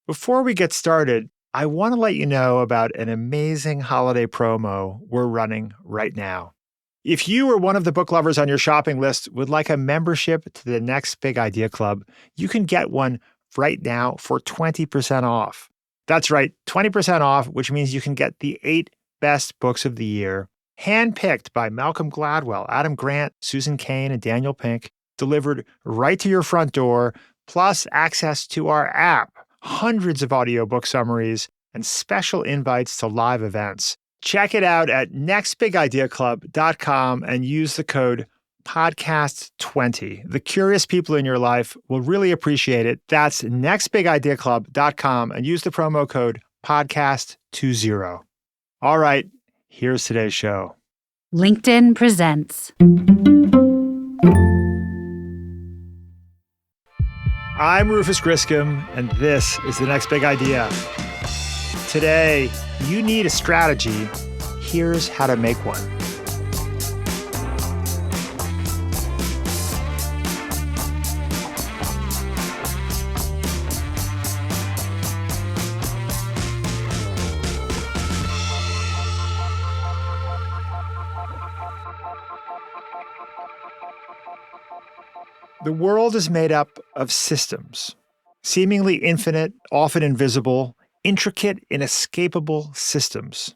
Before we get started, I want to let you know about an amazing holiday promo we're running right now. If you or one of the book lovers on your shopping list would like a membership to the Next Big Idea Club, you can get one right now for 20% off. That's right, 20% off, which means you can get the 8 best books of the year, handpicked by Malcolm Gladwell, Adam Grant, Susan Cain, and Daniel Pink, delivered right to your front door, plus access to our app, hundreds of audiobook summaries, and special invites to live events. Check it out at nextbigideaclub.com and use the code podcast20. The curious people in your life will really appreciate it. That's nextbigideaclub.com and use the promo code podcast20. All right, here's today's show. LinkedIn presents. I'm Rufus Griscom, and this is The Next Big Idea. Today, you need a strategy. Here's how to make one. The world is made up of systems, seemingly infinite, often invisible, intricate, inescapable systems.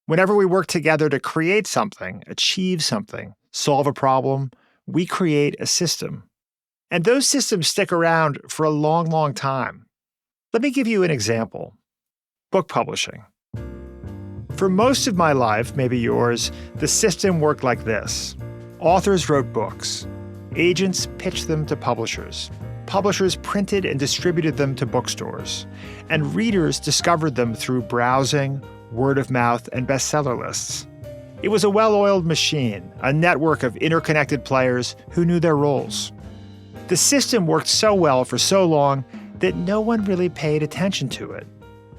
Whenever we work together to create something, achieve something, solve a problem, we create a system. And those systems stick around for a long, long time. Let me give you an example. Book publishing. For most of my life, maybe yours, the system worked like this. Authors wrote books. Agents pitched them to publishers. Publishers printed and distributed them to bookstores. And readers discovered them through browsing, word of mouth, and bestseller lists. It was a well-oiled machine, a network of interconnected players who knew their roles. The system worked so well for so long that no one really paid attention to it.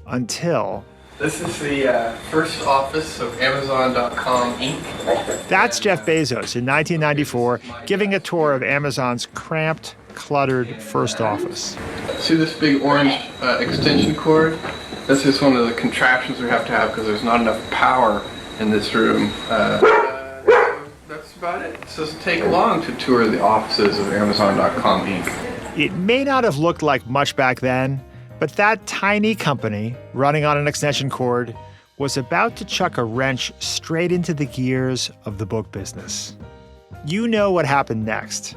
Until... This is the first office of Amazon.com Inc. That's Jeff Bezos in 1994 giving a tour of Amazon's cramped, cluttered first office. See this big orange extension cord? This is one of the contraptions we have to have because there's not enough power in this room. That's about it. It doesn't take long to tour the offices of Amazon.com Inc. It may not have looked like much back then, but that tiny company, running on an extension cord, was about to chuck a wrench straight into the gears of the book business. You know what happened next.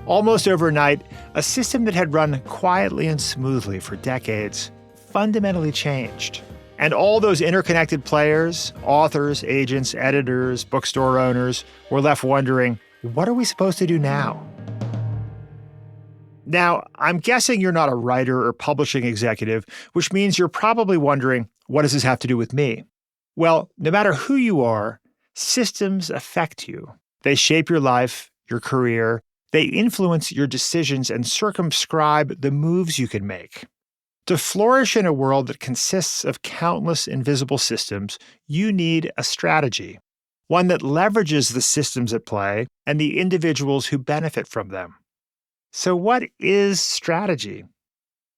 Almost overnight, a system that had run quietly and smoothly for decades fundamentally changed. And all those interconnected players, authors, agents, editors, bookstore owners, were left wondering, what are we supposed to do now? Now, I'm guessing you're not a writer or publishing executive, which means you're probably wondering, what does this have to do with me? Well, no matter who you are, systems affect you. They shape your life, your career. They influence your decisions and circumscribe the moves you can make. To flourish in a world that consists of countless invisible systems, you need a strategy, one that leverages the systems at play and the individuals who benefit from them. So what is strategy?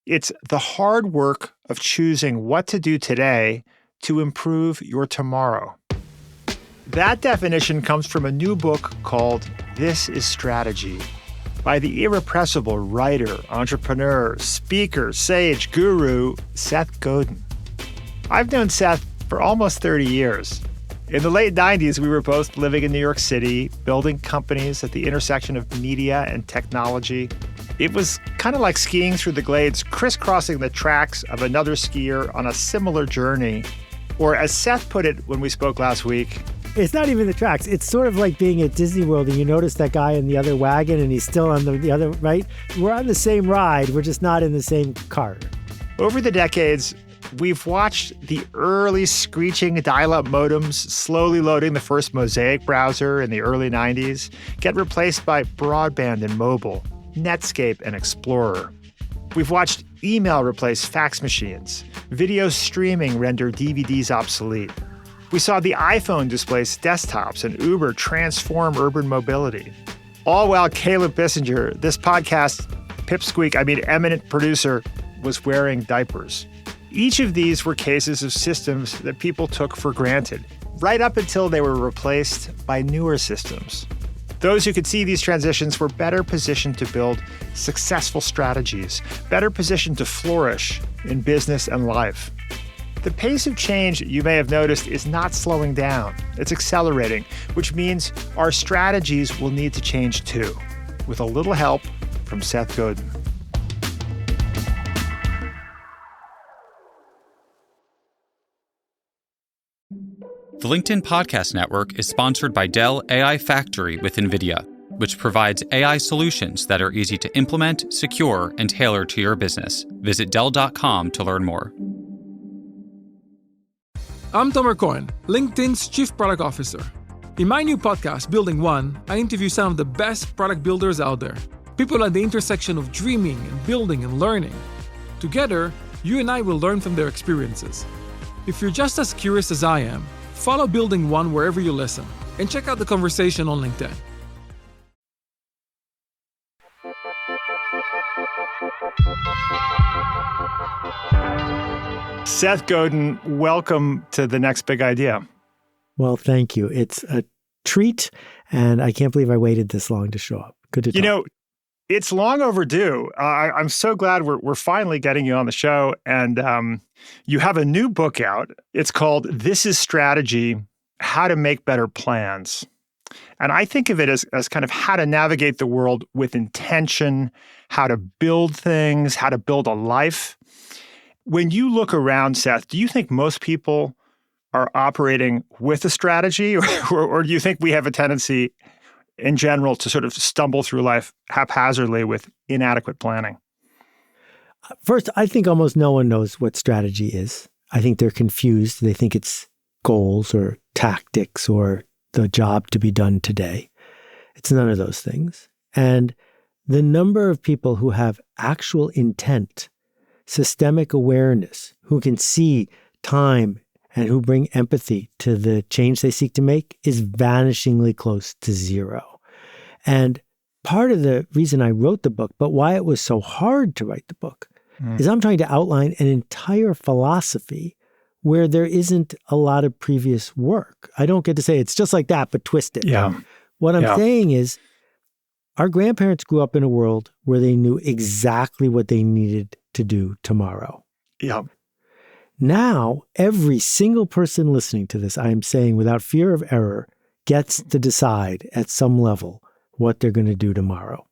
It's the hard work of choosing what to do today to improve your tomorrow. That definition comes from a new book called This is Strategy by the irrepressible writer, entrepreneur, speaker, sage, guru, Seth Godin. I've known Seth for almost 30 years. In the late 90s, we were both living in New York City, building companies at the intersection of media and technology. It was kind of like skiing through the glades, crisscrossing the tracks of another skier on a similar journey. Or as Seth put it when we spoke last week, it's not even the tracks. It's sort of like being at Disney World and you notice that guy in the other wagon and he's still on the other, right? We're on the same ride. We're just not in the same car. Over the decades, we've watched the early screeching dial-up modems slowly loading the first Mosaic browser in the early 90s get replaced by broadband and mobile, Netscape and Explorer. We've watched email replace fax machines, video streaming render DVDs obsolete. We saw the iPhone displace desktops and Uber transform urban mobility. All while Caleb Bissinger, this podcast eminent producer, was wearing diapers. Each of these were cases of systems that people took for granted, right up until they were replaced by newer systems. Those who could see these transitions were better positioned to build successful strategies, better positioned to flourish in business and life. The pace of change, you may have noticed, is not slowing down. It's accelerating, which means our strategies will need to change too, with a little help from Seth Godin. The LinkedIn Podcast Network is sponsored by Dell AI Factory with NVIDIA, which provides AI solutions that are easy to implement, secure, and tailor to your business. Visit Dell.com to learn more. I'm Tomer Cohen, LinkedIn's Chief Product Officer. In my new podcast, Building One, I interview some of the best product builders out there. People at the intersection of dreaming and building and learning. Together, you and I will learn from their experiences. If you're just as curious as I am, follow Building One wherever you listen, and check out the conversation on LinkedIn. Seth Godin, welcome to The Next Big Idea. Well, thank you. It's a treat, and I can't believe I waited this long to show up. Good to talk. You know, it's long overdue. I'm so glad we're finally getting you on the show. And you have a new book out. It's called This is Strategy, How to Make Better Plans. And I think of it as kind of how to navigate the world with intention, how to build things, how to build a life. When you look around, Seth, do you think most people are operating with a strategy, or do you think we have a tendency in general to sort of stumble through life haphazardly with inadequate planning? First, I think almost no one knows what strategy is. I think they're confused. They think it's goals or tactics or the job to be done today. It's none of those things. And the number of people who have actual intent, systemic awareness, who can see time and who bring empathy to the change they seek to make is vanishingly close to zero. And part of the reason I wrote the book, but why it was so hard to write the book, is I'm trying to outline an entire philosophy where there isn't a lot of previous work. I don't get to say it's just like that, but twist it. Yeah. What I'm saying is our grandparents grew up in a world where they knew exactly what they needed to do tomorrow. Yeah. Now, every single person listening to this, I am saying without fear of error, gets to decide at some level what they're going to do tomorrow.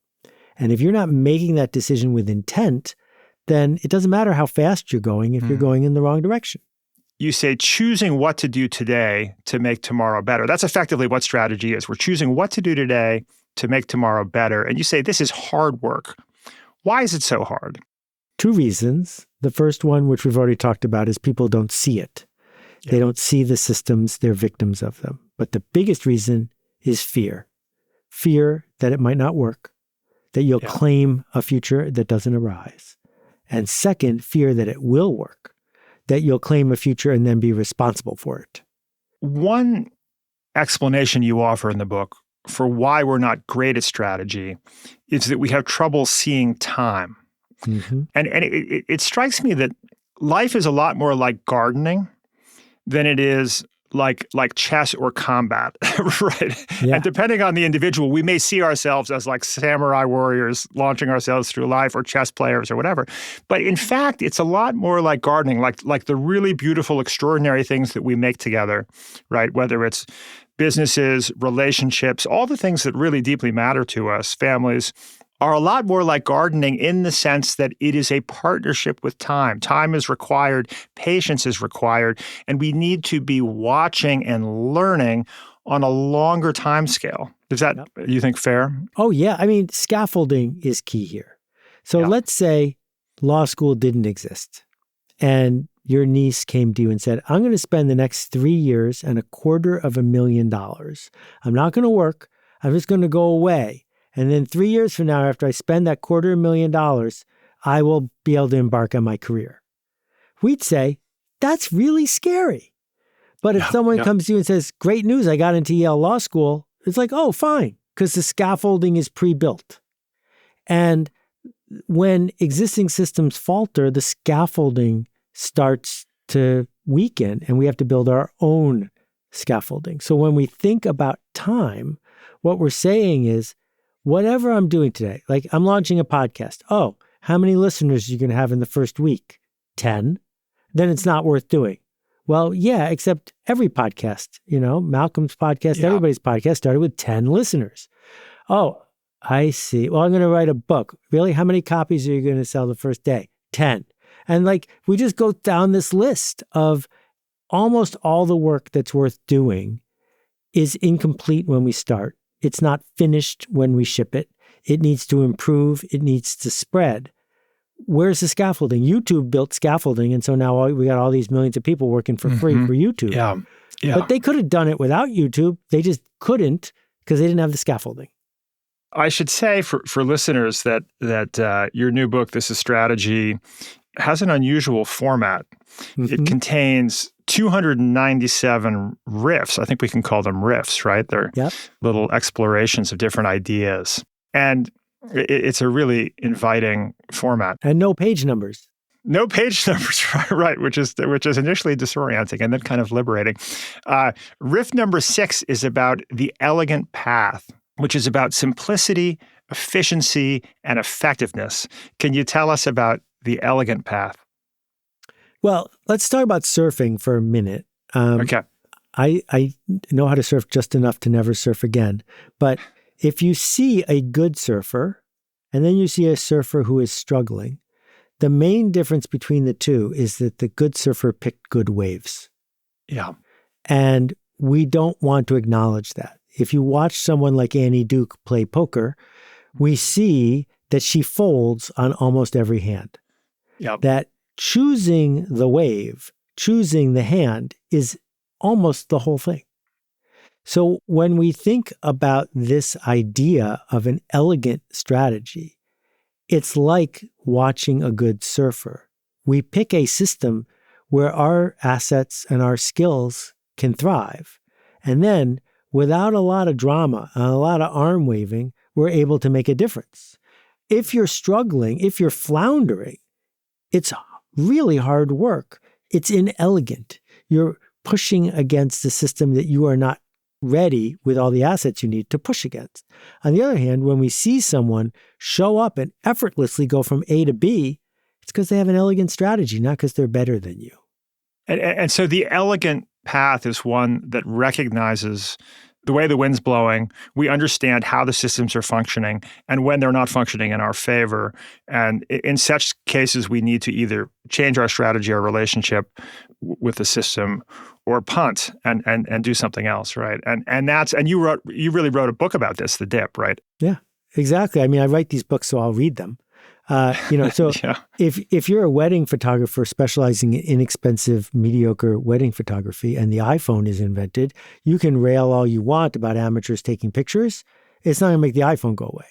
And if you're not making that decision with intent, then it doesn't matter how fast you're going if you're going in the wrong direction. You say choosing what to do today to make tomorrow better. That's effectively what strategy is. We're choosing what to do today to make tomorrow better. And you say this is hard work. Why is it so hard? Two reasons. The first one, which we've already talked about, is people don't see it. Yeah. They don't see the systems. They're victims of them. But the biggest reason is fear. Fear that it might not work, that you'll claim a future that doesn't arise. And second, fear that it will work, that you'll claim a future and then be responsible for it. One explanation you offer in the book for why we're not great at strategy is that we have trouble seeing time. Mm-hmm. And it strikes me that life is a lot more like gardening than it is like chess or combat, right? Yeah. And depending on the individual, we may see ourselves as like samurai warriors launching ourselves through life, or chess players or whatever. But in fact, it's a lot more like gardening, like the really beautiful, extraordinary things that we make together, right? Whether it's businesses, relationships, all the things that really deeply matter to us, families, are a lot more like gardening in the sense that it is a partnership with time. Time is required, patience is required, and we need to be watching and learning on a longer time scale. Is that, you think, fair? Oh, yeah. I mean, scaffolding is key here. So let's say law school didn't exist and your niece came to you and said, I'm going to spend the next 3 years and $250,000. I'm not going to work. I'm just going to go away. And then 3 years from now, after I spend that $250,000, I will be able to embark on my career. We'd say, that's really scary. But if someone comes to you and says, great news, I got into Yale Law School, it's like, oh, fine, because the scaffolding is pre-built. And when existing systems falter, the scaffolding starts to weaken and we have to build our own scaffolding. So when we think about time, what we're saying is, whatever I'm doing today, like I'm launching a podcast. Oh, how many listeners are you going to have in the first week? 10. Then it's not worth doing. Well, yeah, except every podcast, Malcolm's podcast, everybody's podcast started with 10 listeners. Oh, I see. Well, I'm going to write a book. Really? How many copies are you going to sell the first day? 10. And we just go down this list of almost all the work that's worth doing is incomplete when we start. It's not finished when we ship it. It needs to improve. It needs to spread. Where's the scaffolding? YouTube built scaffolding. And so now we got all these millions of people working for free for YouTube. Yeah. But they could have done it without YouTube. They just couldn't because they didn't have the scaffolding. I should say for listeners that your new book, This is Strategy, has an unusual format. It contains 297 riffs. I think we can call them riffs, right? They're little explorations of different ideas. And it's a really inviting format. And no page numbers. No page numbers, right? Which is initially disorienting and then kind of liberating. Riff number 6 is about the elegant path, which is about simplicity, efficiency, and effectiveness. Can you tell us about the elegant path? Well, let's talk about surfing for a minute. Okay. I know how to surf just enough to never surf again. But if you see a good surfer and then you see a surfer who is struggling, the main difference between the two is that the good surfer picked good waves. Yeah. And we don't want to acknowledge that. If you watch someone like Annie Duke play poker, we see that she folds on almost every hand. Yep. That choosing the wave, choosing the hand is almost the whole thing. So when we think about this idea of an elegant strategy, it's like watching a good surfer. We pick a system where our assets and our skills can thrive. And then without a lot of drama and a lot of arm waving, we're able to make a difference. If you're struggling, if you're floundering, it's really hard work. It's inelegant. You're pushing against the system that you are not ready with all the assets you need to push against. On the other hand, when we see someone show up and effortlessly go from A to B, it's because they have an elegant strategy, not because they're better than you. And so the elegant path is one that recognizes the way the wind's blowing. We understand how the systems are functioning and when they're not functioning in our favor. And in such cases, we need to either change our strategy or relationship with the system or punt and do something else, right? And you really wrote a book about this, The Dip, right? Yeah, exactly. I mean, I write these books, so I'll read them. So yeah. if you're a wedding photographer specializing in inexpensive, mediocre wedding photography and the iPhone is invented, you can rail all you want about amateurs taking pictures. It's not going to make the iPhone go away.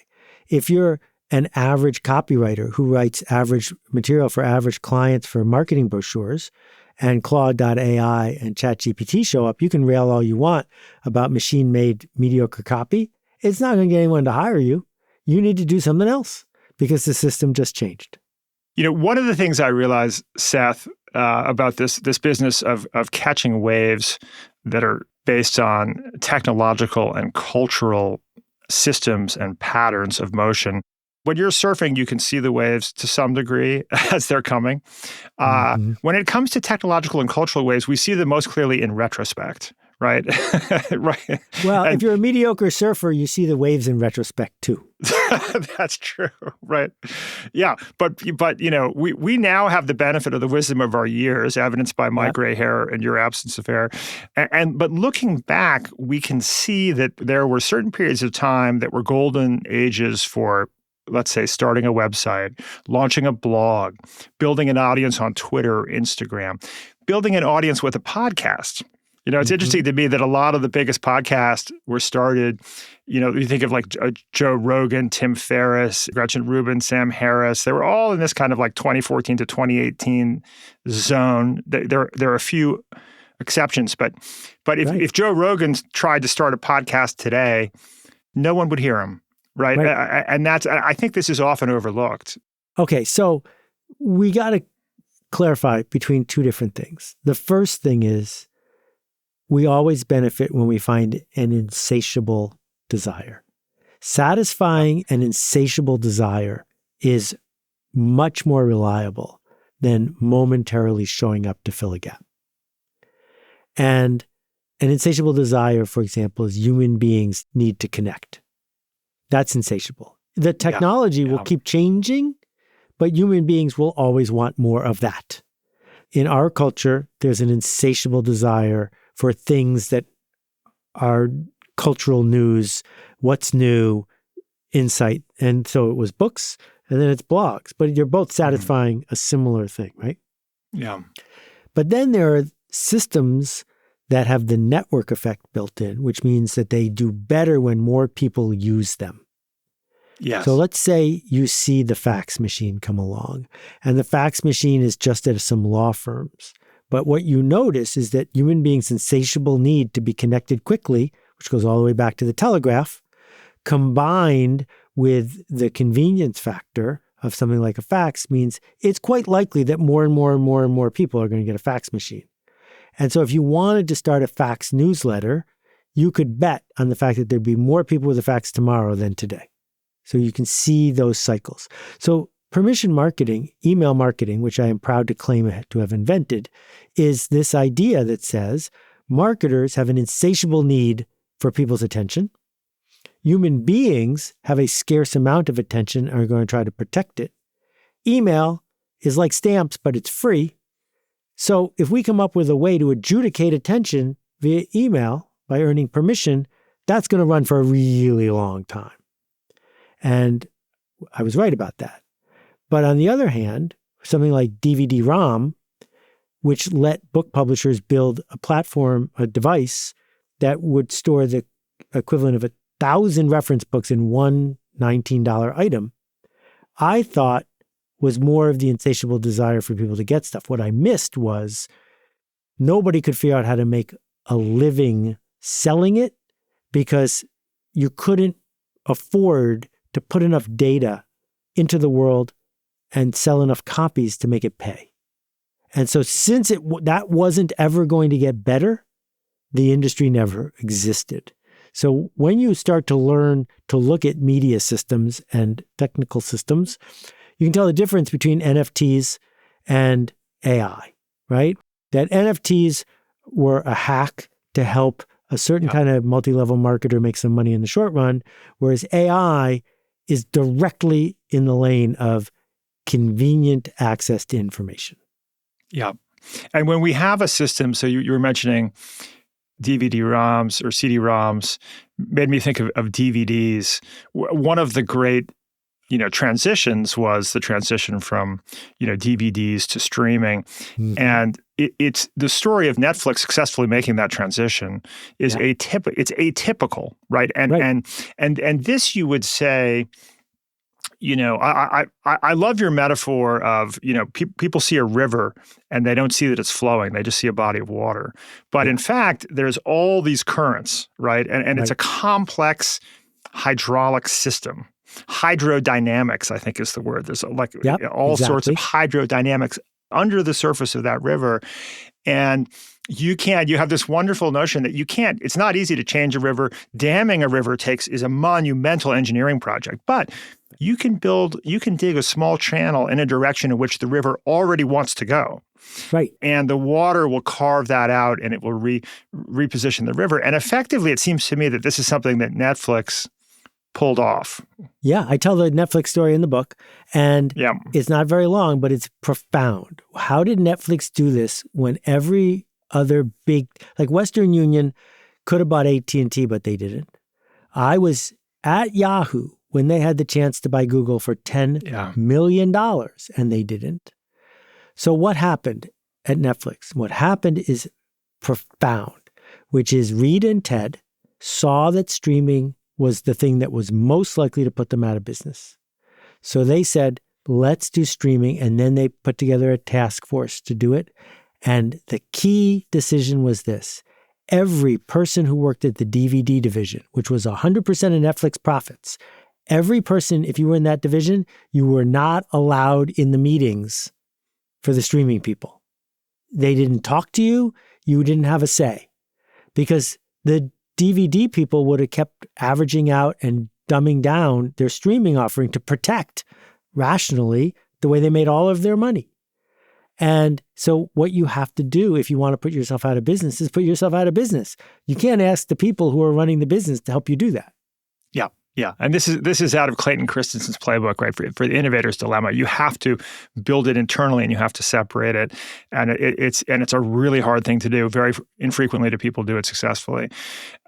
If you're an average copywriter who writes average material for average clients for marketing brochures, and Claude.ai and ChatGPT show up, you can rail all you want about machine-made mediocre copy. It's not going to get anyone to hire you. You need to do something else because the system just changed. One of the things I realized, Seth, about this business of catching waves that are based on technological and cultural systems and patterns of motion. When you're surfing, you can see the waves to some degree as they're coming. When it comes to technological and cultural waves, we see them most clearly in retrospect, right? Right. Well, if you're a mediocre surfer, you see the waves in retrospect too. That's true, right? Yeah, but we now have the benefit of the wisdom of our years, evidenced by my gray hair and your absence of hair. But looking back, we can see that there were certain periods of time that were golden ages for, let's say, starting a website, launching a blog, building an audience on Twitter or Instagram, building an audience with a podcast. It's interesting to me that a lot of the biggest podcasts were started, you think of like Joe Rogan, Tim Ferriss, Gretchen Rubin, Sam Harris. They were all in this kind of like 2014 to 2018 zone. There are a few exceptions, but if Joe Rogan tried to start a podcast today, no one would hear him. Right. And I think this is often overlooked. Okay, so we got to clarify between two different things. The first thing is we always benefit when we find an insatiable desire. Satisfying an insatiable desire is much more reliable than momentarily showing up to fill a gap. And an insatiable desire, for example, is human beings need to connect. That's insatiable. The technology will keep changing, but human beings will always want more of that. In our culture, there's an insatiable desire for things that are cultural news, what's new, insight. And so it was books, and then it's blogs. But you're both satisfying a similar thing, right? Yeah. But then there are systems that have the network effect built in, which means that they do better when more people use them. Yes. So let's say you see the fax machine come along, and the fax machine is just at some law firms. But what you notice is that human beings' insatiable need to be connected quickly, which goes all the way back to the telegraph, combined with the convenience factor of something like a fax means it's quite likely that more and more and more and more people are going to get a fax machine. And so if you wanted to start a fax newsletter, you could bet on the fact that there'd be more people with a fax tomorrow than today. So you can see those cycles. So permission marketing, email marketing, which I am proud to claim to have invented, is this idea that says marketers have an insatiable need for people's attention. Human beings have a scarce amount of attention and are going to try to protect it. Email is like stamps, but it's free. So if we come up with a way to adjudicate attention via email by earning permission, that's going to run for a really long time. And I was right about that. But on the other hand, something like DVD-ROM, which let book publishers build a platform, a device that would store the equivalent of 1,000 reference books in one $19 item, I thought was more of the insatiable desire for people to get stuff. What I missed was nobody could figure out how to make a living selling it because you couldn't afford to put enough data into the world and sell enough copies to make it pay. And so since that wasn't ever going to get better, the industry never existed. So when you start to learn to look at media systems and technical systems, you can tell the difference between NFTs and AI, right? That NFTs were a hack to help a certain kind of multi-level marketer make some money in the short run, whereas AI is directly in the lane of convenient access to information. Yeah. And when we have a system, so you were mentioning DVD-ROMs or CD-ROMs, made me think of DVDs. One of the great, transitions was the transition from, DVDs to streaming. Mm-hmm. And it's the story of Netflix successfully making that transition is it's atypical, right? And this you would say, I love your metaphor of, people see a river and they don't see that it's flowing. They just see a body of water. But in fact, there's all these currents, right? And it's a complex hydraulic system. Hydrodynamics, I think is the word. There's sorts of hydrodynamics under the surface of that river. And you have this wonderful notion that it's not easy to change a river. Damming a river is a monumental engineering project, but you can dig a small channel in a direction in which the river already wants to go. Right. And the water will carve that out and it will reposition the river. And effectively, it seems to me that this is something that Netflix pulled off. Yeah, I tell the Netflix story in the book, and it's not very long, but it's profound. How did Netflix do this when every other big, like Western Union could have bought AT&T, but they didn't? I was at Yahoo when they had the chance to buy Google for $10 million, and they didn't. So what happened at Netflix? What happened is profound, which is Reed and Ted saw that streaming was the thing that was most likely to put them out of business. So they said, let's do streaming. And then they put together a task force to do it. And the key decision was this. Every person who worked at the DVD division, which was 100% of Netflix profits, Every person, if you were in that division, you were not allowed in the meetings for the streaming people. They didn't talk to you. You didn't have a say because the DVD people would have kept averaging out and dumbing down their streaming offering to protect rationally the way they made all of their money. And so what you have to do if you want to put yourself out of business is put yourself out of business. You can't ask the people who are running the business to help you do that. Yeah. Yeah. And this is out of Clayton Christensen's playbook, right? For the innovator's dilemma. You have to build it internally and you have to separate it. And it's a really hard thing to do. Very infrequently do people do it successfully.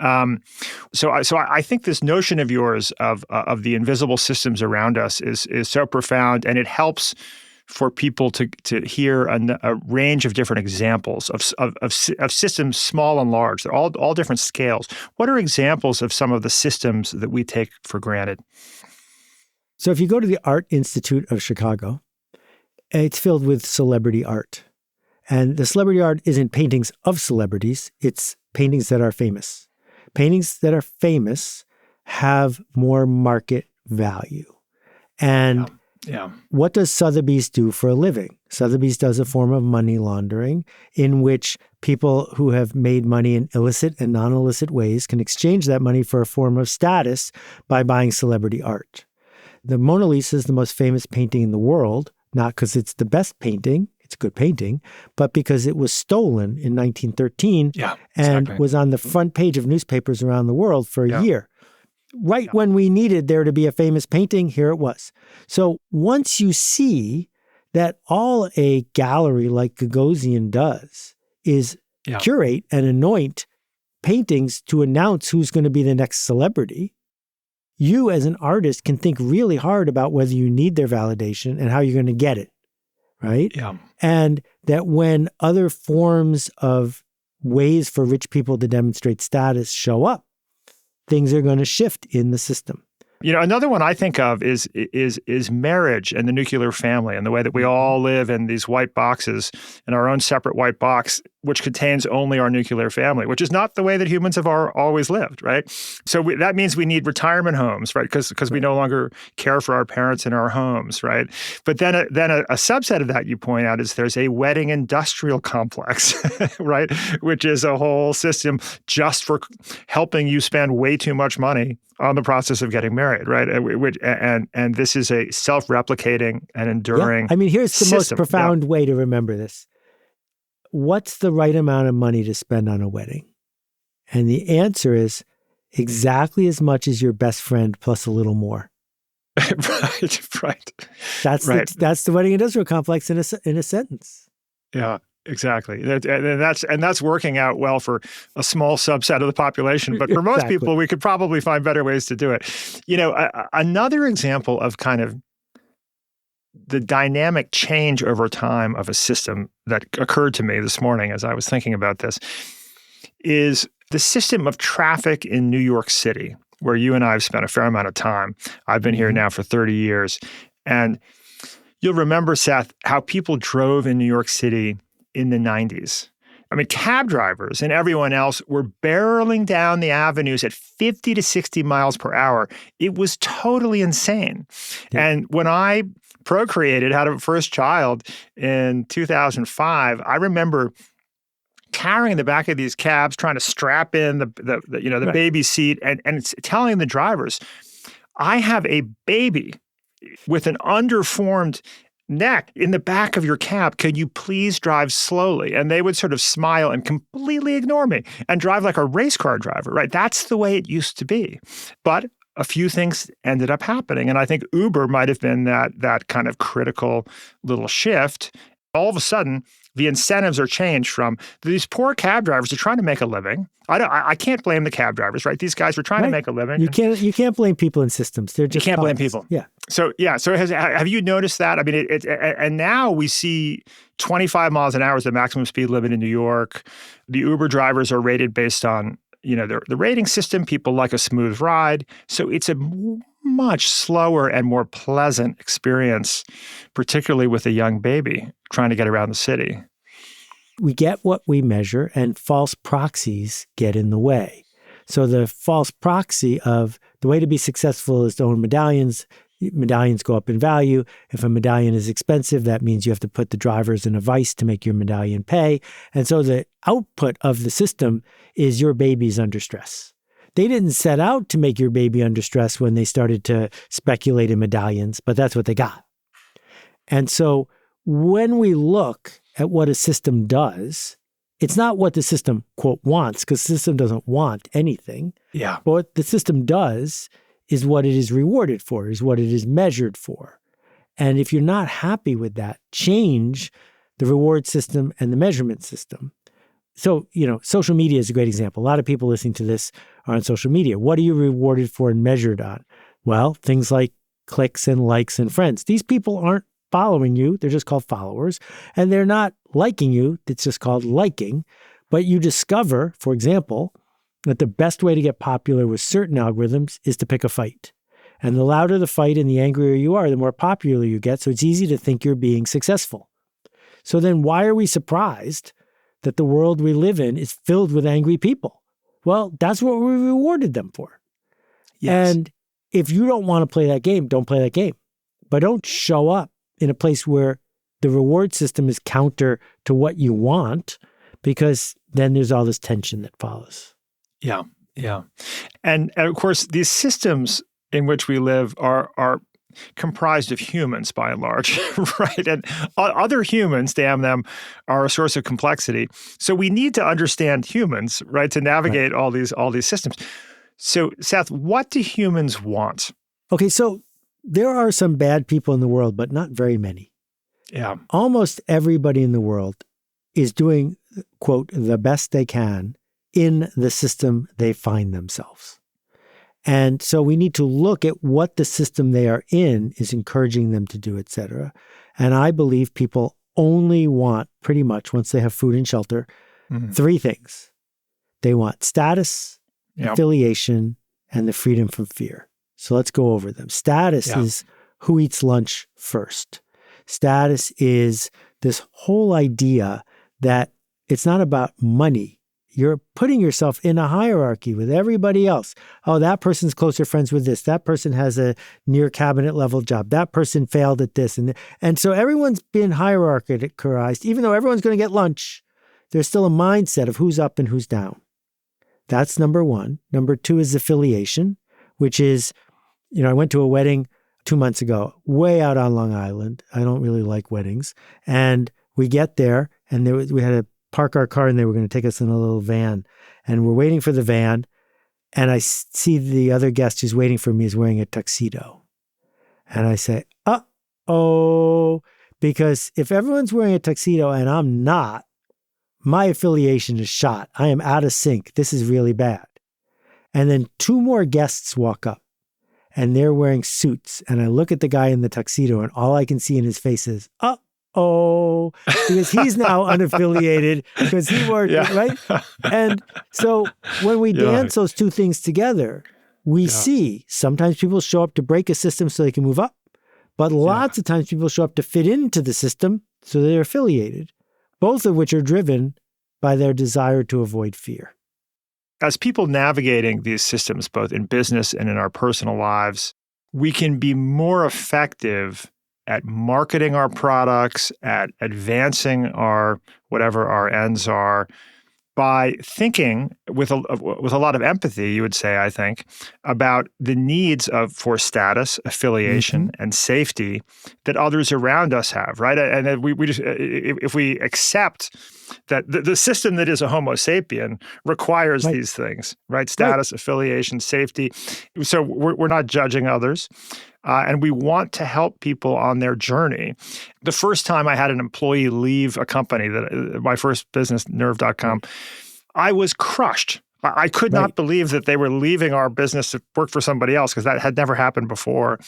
So I think this notion of yours of the invisible systems around us is so profound, and it helps for people to hear a range of different examples of systems, small and large. They're all different scales. What are examples of some of the systems that we take for granted? So if you go to the Art Institute of Chicago, it's filled with celebrity art. And the celebrity art isn't paintings of celebrities, it's paintings that are famous. Paintings that are famous have more market value. And yeah. What does Sotheby's do for a living? Sotheby's does a form of money laundering in which people who have made money in illicit and non-illicit ways can exchange that money for a form of status by buying celebrity art. The Mona Lisa is the most famous painting in the world, not because it's the best painting, it's a good painting, but because it was stolen in 1913 and was on the front page of newspapers around the world for a year. Right when we needed there to be a famous painting, here it was. So once you see that all a gallery like Gagosian does is curate and anoint paintings to announce who's going to be the next celebrity, you as an artist can think really hard about whether you need their validation and how you're going to get it, right? Yeah. And that when other forms of ways for rich people to demonstrate status show up, things are going to shift in the system. You know, another one I think of is marriage and the nuclear family and the way that we all live in these white boxes in our own separate white box, which contains only our nuclear family, which is not the way that humans have always lived, right? So that means we need retirement homes, right? Because we no longer care for our parents in our homes, right? But then a subset of that you point out is there's a wedding industrial complex, right? Which is a whole system just for helping you spend way too much money on the process of getting married, right? And this is a self-replicating and enduring I mean, here's the system. most profound way to remember this. What's the right amount of money to spend on a wedding? And the answer is exactly as much as your best friend plus a little more. Right. That's the wedding industrial complex in a sentence. Yeah. Exactly. And that's working out well for a small subset of the population. But for most people, we could probably find better ways to do it. You know, another example of kind of the dynamic change over time of a system that occurred to me this morning as I was thinking about this is the system of traffic in New York City, where you and I have spent a fair amount of time. I've been here now for 30 years. And you'll remember, Seth, how people drove in New York City in the 90s. I mean, cab drivers and everyone else were barreling down the avenues at 50 to 60 miles per hour. It was totally insane. Yeah. And when I procreated, had a first child in 2005, I remember carrying the back of these cabs, trying to strap in the baby seat and telling the drivers, I have a baby with an underformed neck in the back of your cab. Can you please drive slowly? And they would sort of smile and completely ignore me and drive like a race car driver, right? That's the way it used to be. But a few things ended up happening. And I think Uber might have been that kind of critical little shift. All of a sudden, the incentives are changed from these poor cab drivers are trying to make a living. I can't blame the cab drivers, right? These guys were trying to make a living. You can't blame people in systems. They're just you can't blame puppets. people. Yeah. So have you noticed that? I mean, and now we see 25 miles an hour is the maximum speed limit in New York. The Uber drivers are rated based on the rating system. People like a smooth ride, so it's a much slower and more pleasant experience, particularly with a young baby trying to get around the city. We get what we measure, and false proxies get in the way. So the false proxy of the way to be successful is to own medallions. Medallions go up in value. If a medallion is expensive, that means you have to put the drivers in a vice to make your medallion pay. And so the output of the system is your baby's under stress. They didn't set out to make your baby under stress when they started to speculate in medallions, but that's what they got. And so when we look at what a system does, it's not what the system, quote, wants, because the system doesn't want anything. Yeah. But what the system does is what it is rewarded for, is what it is measured for. And if you're not happy with that, change the reward system and the measurement system. So, social media is a great example. A lot of people listening to this are on social media. What are you rewarded for and measured on? Well, things like clicks and likes and friends. These people aren't following you. They're just called followers. And they're not liking you. It's just called liking. But you discover, for example, that the best way to get popular with certain algorithms is to pick a fight. And the louder the fight and the angrier you are, the more popular you get. So it's easy to think you're being successful. So then why are we surprised that the world we live in is filled with angry people? Well, that's what we rewarded them for. Yes. And if you don't want to play that game, don't play that game. But don't show up in a place where the reward system is counter to what you want, because then there's all this tension that follows. Yeah, yeah. And of course, these systems in which we live are comprised of humans by and large, right? And other humans, damn them, are a source of complexity. So we need to understand humans, right, to navigate all these systems. So, Seth, what do humans want? Okay, so there are some bad people in the world, but not very many. Yeah. Almost everybody in the world is doing, quote, the best they can in the system they find themselves. And so we need to look at what the system they are in is encouraging them to do, et cetera. And I believe people only want, pretty much, once they have food and shelter, three things. They want status, affiliation, and the freedom from fear. So let's go over them. Status is who eats lunch first. Status is this whole idea that it's not about money. You're putting yourself in a hierarchy with everybody else. Oh, that person's closer friends with this. That person has a near cabinet level job. That person failed at this. And so everyone's been hierarchized. Even though everyone's going to get lunch, there's still a mindset of who's up and who's down. That's number one. Number two is affiliation, which is, I went to a wedding 2 months ago, way out on Long Island. I don't really like weddings. And we get there, and we had to park our car, and they were going to take us in a little van. And we're waiting for the van, and I see the other guest who's waiting for me is wearing a tuxedo. And I say, uh-oh, because if everyone's wearing a tuxedo and I'm not, my affiliation is shot. I am out of sync. This is really bad. And then two more guests walk up, and they're wearing suits. And I look at the guy in the tuxedo, and all I can see in his face is, uh-oh, because he's now unaffiliated because he wore it, right? And so when we dance those two things together, we see sometimes people show up to break a system so they can move up, but lots of times people show up to fit into the system so they're affiliated, both of which are driven by their desire to avoid fear. As people navigating these systems, both in business and in our personal lives, we can be more effective at marketing our products, at advancing whatever our ends are, by thinking with a lot of empathy, you would say, I think, about the needs for status, affiliation, and safety that others around us have, right? And if we accept that the system that is a Homo sapien requires these things, right? Status, affiliation, safety. So we're not judging others. And we want to help people on their journey. The first time I had an employee leave a company, my first business, Nerve.com, I was crushed. I could not believe that they were leaving our business to work for somebody else, because that had never happened before.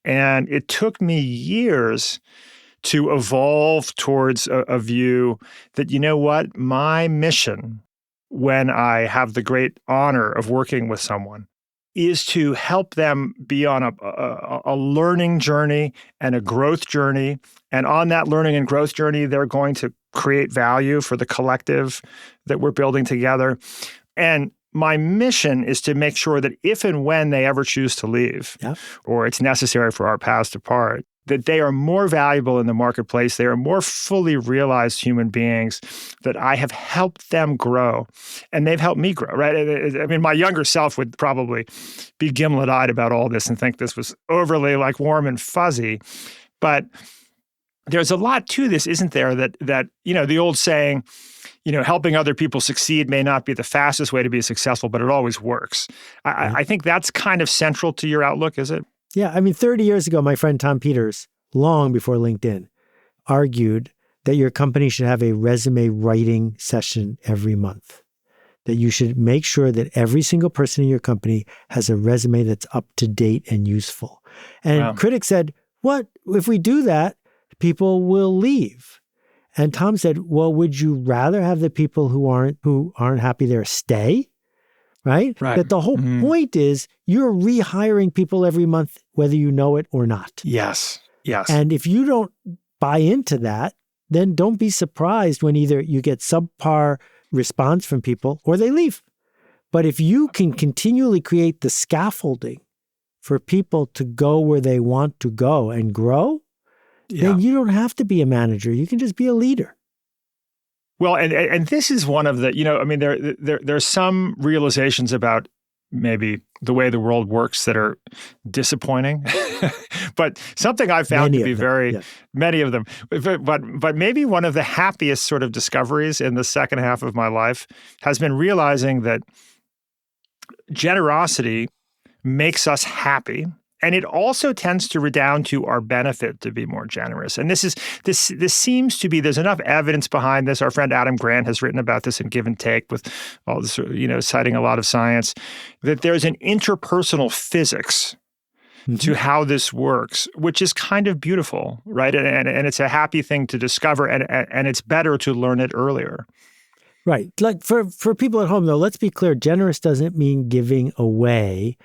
And it took me years to evolve towards a view that, you know what, my mission, when I have the great honor of working with someone, is to help them be on a learning journey and a growth journey. And on that learning and growth journey, they're going to create value for the collective that we're building together. And my mission is to make sure that if and when they ever choose to leave, or it's necessary for our paths to part, that they are more valuable in the marketplace. They are more fully realized human beings, that I have helped them grow and they've helped me grow, right? I mean, my younger self would probably be gimlet-eyed about all this and think this was overly like warm and fuzzy. But there's a lot to this, isn't there? That the old saying, helping other people succeed may not be the fastest way to be successful, but it always works. I think that's kind of central to your outlook, is it? Yeah. I mean, 30 years ago, my friend Tom Peters, long before LinkedIn, argued that your company should have a resume writing session every month, that you should make sure that every single person in your company has a resume that's up to date and useful. And critics said, what? If we do that, people will leave. And Tom said, well, would you rather have the people who aren't happy there stay? Right? That the whole point is you're rehiring people every month, whether you know it or not. Yes. And if you don't buy into that, then don't be surprised when either you get subpar response from people or they leave. But if you can continually create the scaffolding for people to go where they want to go and grow, then you don't have to be a manager. You can just be a leader. Well, and this is one of the, there's some realizations about maybe the way the world works that are disappointing, but something I found to be many of them. But maybe one of the happiest sort of discoveries in the second half of my life has been realizing that generosity makes us happy. And it also tends to redound to our benefit to be more generous. And this seems to be, there's enough evidence behind this. Our friend Adam Grant has written about this in Give and Take with all this, citing a lot of science, that there's an interpersonal physics to how this works, which is kind of beautiful, right? And it's a happy thing to discover, and it's better to learn it earlier. Right. Like for people at home, though, let's be clear, generous doesn't mean giving away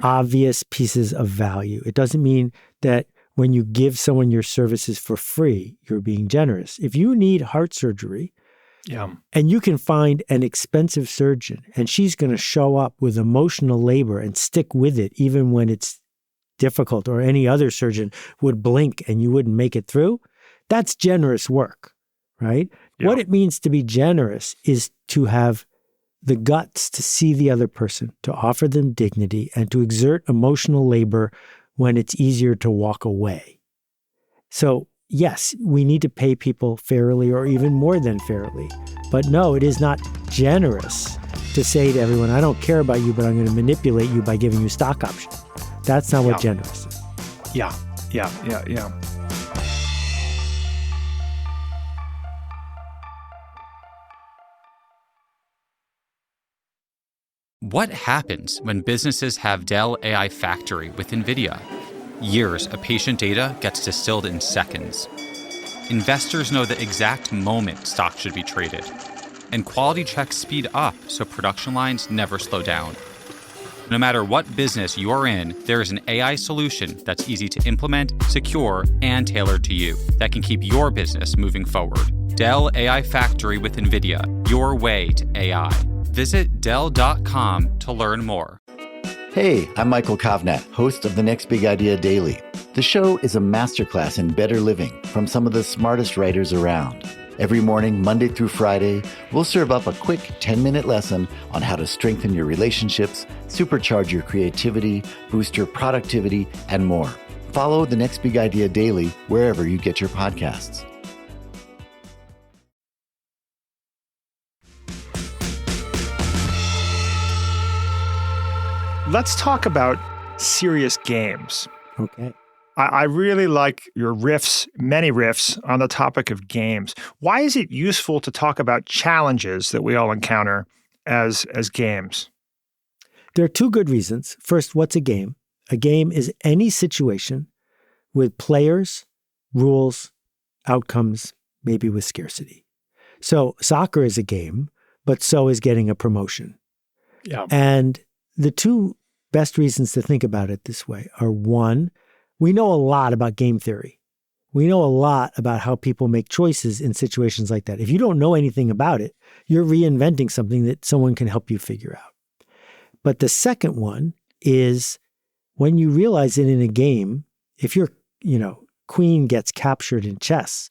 obvious pieces of value. It doesn't mean that when you give someone your services for free, you're being generous. If you need heart surgery and you can find an expensive surgeon and she's going to show up with emotional labor and stick with it even when it's difficult, or any other surgeon would blink and you wouldn't make it through, that's generous work, right? Yeah. What it means to be generous is to have the guts to see the other person, to offer them dignity, and to exert emotional labor when it's easier to walk away. So, yes, we need to pay people fairly or even more than fairly. But no, it is not generous to say to everyone, I don't care about you, but I'm going to manipulate you by giving you stock options. That's not what generous is. Yeah. What happens when businesses have Dell AI Factory with NVIDIA? Years of patient data gets distilled in seconds. Investors know the exact moment stock should be traded. And quality checks speed up so production lines never slow down. No matter what business you're in, there is an AI solution that's easy to implement, secure, and tailored to you that can keep your business moving forward. Dell AI Factory with NVIDIA, your way to AI. Visit Dell.com to learn more. Hey, I'm Michael Kovnat, host of The Next Big Idea Daily. The show is a masterclass in better living from some of the smartest writers around. Every morning, Monday through Friday, we'll serve up a quick 10-minute lesson on how to strengthen your relationships, supercharge your creativity, boost your productivity, and more. Follow The Next Big Idea Daily wherever you get your podcasts. Let's talk about serious games. Okay. I really like your many riffs on the topic of games. Why is it useful to talk about challenges that we all encounter as games? There are two good reasons. First, what's a game? A game is any situation with players, rules, outcomes, maybe with scarcity. So soccer is a game, but so is getting a promotion. Yeah. And the two best reasons to think about it this way are, one, we know a lot about game theory. We know a lot about how people make choices in situations like that. If you don't know anything about it, you're reinventing something that someone can help you figure out. But the second one is when you realize that in a game, if your, queen gets captured in chess,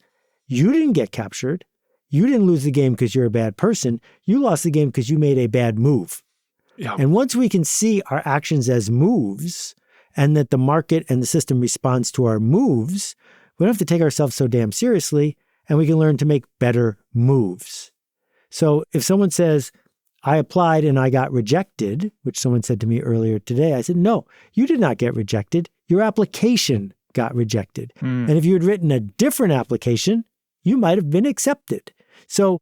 you didn't get captured. You didn't lose the game because you're a bad person. You lost the game because you made a bad move. Yeah. And once we can see our actions as moves and that the market and the system responds to our moves, we don't have to take ourselves so damn seriously, and we can learn to make better moves. So if someone says, I applied and I got rejected, which someone said to me earlier today, I said, no, you did not get rejected. Your application got rejected. And if you had written a different application, you might have been accepted. So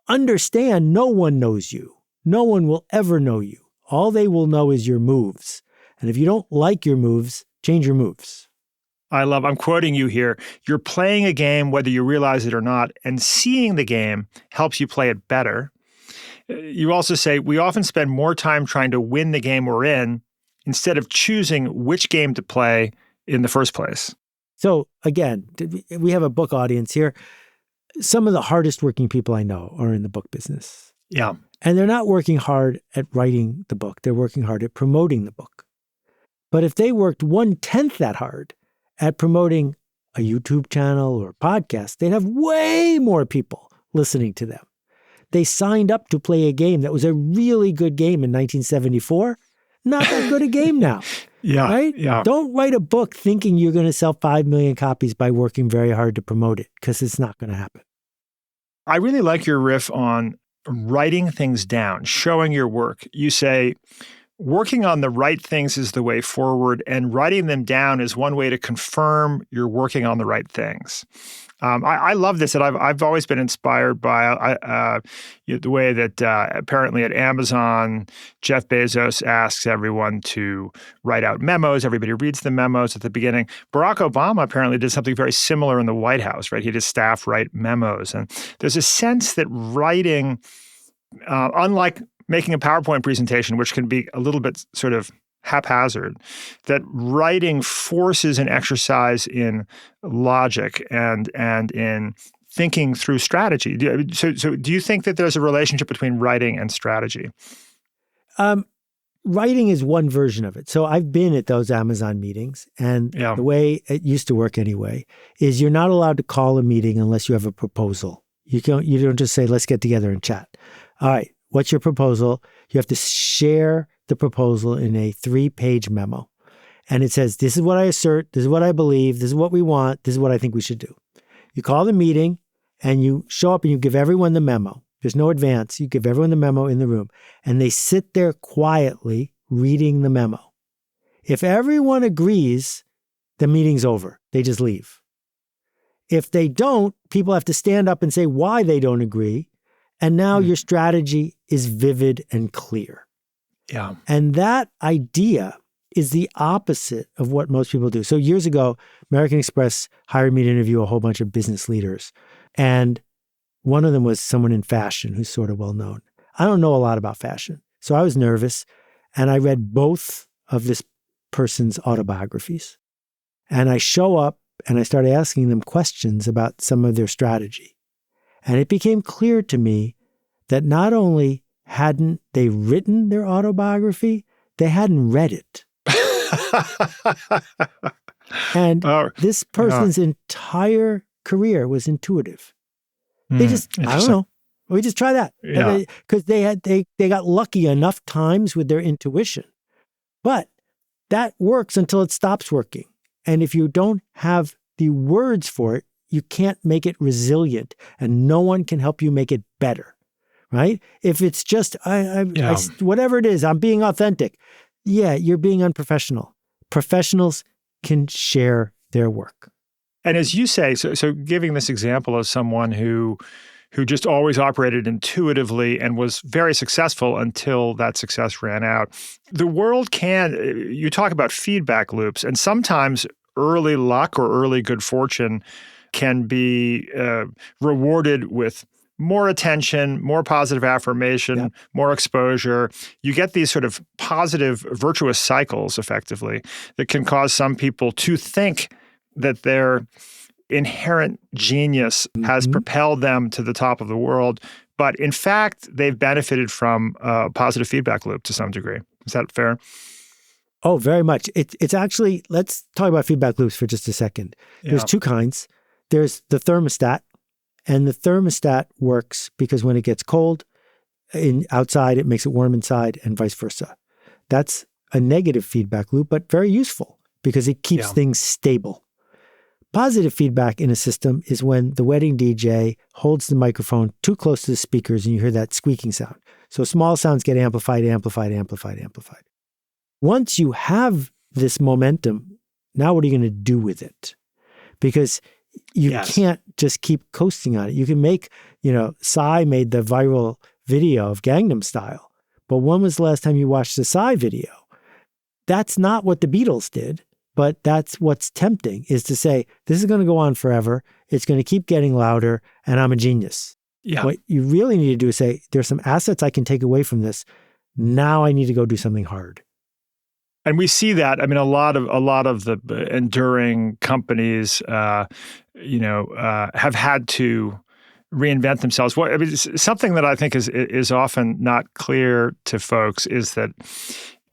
understand, no one knows you. No one will ever know you. All they will know is your moves. And if you don't like your moves, change your moves. I'm quoting you here. You're playing a game whether you realize it or not, and seeing the game helps you play it better. You also say, we often spend more time trying to win the game we're in instead of choosing which game to play in the first place. So again, we have a book audience here. Some of the hardest working people I know are in the book business. Yeah. And they're not working hard at writing the book. They're working hard at promoting the book. But if they worked 1/10 that hard at promoting a YouTube channel or podcast, they'd have way more people listening to them. They signed up to play a game that was a really good game in 1974. Not that good a game now. Yeah. Right? Yeah. Don't write a book thinking you're going to sell 5 million copies by working very hard to promote it, because it's not going to happen. I really like your riff on writing things down, showing your work. You say, working on the right things is the way forward, and writing them down is one way to confirm you're working on the right things. I love this, and I've always been inspired by the way that apparently at Amazon, Jeff Bezos asks everyone to write out memos. Everybody reads the memos at the beginning. Barack Obama apparently did something very similar in the White House, right? He had his staff write memos. And there's a sense that writing, unlike making a PowerPoint presentation, which can be a little bit sort of haphazard, that writing forces an exercise in logic and in thinking through strategy. So do you think that there's a relationship between writing and strategy? Writing is one version of it. So I've been at those Amazon meetings, and the way it used to work anyway is you're not allowed to call a meeting unless you have a proposal. You don't just say, let's get together and chat. All right, what's your proposal? You have to share the proposal in a 3-page memo. And it says, this is what I assert, this is what I believe, this is what we want, this is what I think we should do. You call the meeting and you show up and you give everyone the memo. There's no advance. You give everyone the memo in the room, and they sit there quietly reading the memo. If everyone agrees, the meeting's over. They just leave. If they don't, people have to stand up and say why they don't agree. And now your strategy is vivid and clear. Yeah. And that idea is the opposite of what most people do. So years ago, American Express hired me to interview a whole bunch of business leaders. And one of them was someone in fashion who's sort of well known. I don't know a lot about fashion. So I was nervous, and I read both of this person's autobiographies. And I show up and I started asking them questions about some of their strategy. And it became clear to me that not only hadn't they written their autobiography, they hadn't read it. And this person's entire career was intuitive. They just, I don't know. We just try that. Because they got lucky enough times with their intuition. But that works until it stops working. And if you don't have the words for it, you can't make it resilient, and no one can help you make it better. Right? If it's just, whatever it is, I'm being authentic. Yeah, you're being unprofessional. Professionals can share their work. And as you say, so giving this example of someone who just always operated intuitively and was very successful until that success ran out. The world you talk about feedback loops, and sometimes early luck or early good fortune can be rewarded with more attention, more positive affirmation, more exposure. You get these sort of positive, virtuous cycles, effectively, that can cause some people to think that they're inherent genius has propelled them to the top of the world. But in fact, they've benefited from a positive feedback loop to some degree. Is that fair? Oh, very much. It's actually, let's talk about feedback loops for just a second. There's two kinds. There's the thermostat, and the thermostat works because when it gets cold outside, it makes it warm inside, and vice versa. That's a negative feedback loop, but very useful because it keeps things stable. Positive feedback in a system is when the wedding DJ holds the microphone too close to the speakers and you hear that squeaking sound. So small sounds get amplified. Once you have this momentum, now what are you going to do with it? Because you can't just keep coasting on it. You can make, Psy made the viral video of Gangnam Style, but when was the last time you watched a Psy video? That's not what the Beatles did, but that's what's tempting, is to say, this is going to go on forever. It's going to keep getting louder, and I'm a genius. Yeah. What you really need to do is say, there's some assets I can take away from this. Now I need to go do something hard. And we see that. I mean, a lot of the enduring companies, have had to reinvent themselves. Something that I think is often not clear to folks is that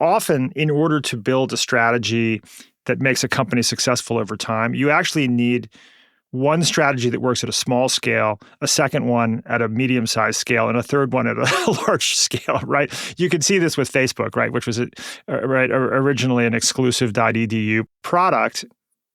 often, in order to build a strategy that makes a company successful over time, you actually need one strategy that works at a small scale, a second one at a medium-sized scale, and a third one at a large scale, right? You can see this with Facebook, right, which was originally an exclusive .edu product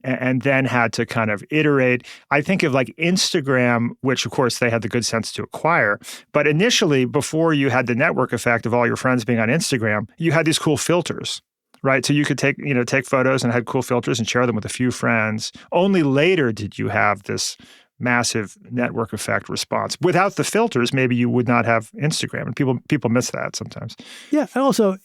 and then had to kind of iterate. I think of like Instagram, which of course they had the good sense to acquire. But initially, before you had the network effect of all your friends being on Instagram, you had these cool filters. Right. So you could take photos and had cool filters and share them with a few friends. Only later did you have this massive network effect response. Without the filters, maybe you would not have Instagram. And people miss that sometimes. Yeah. And also,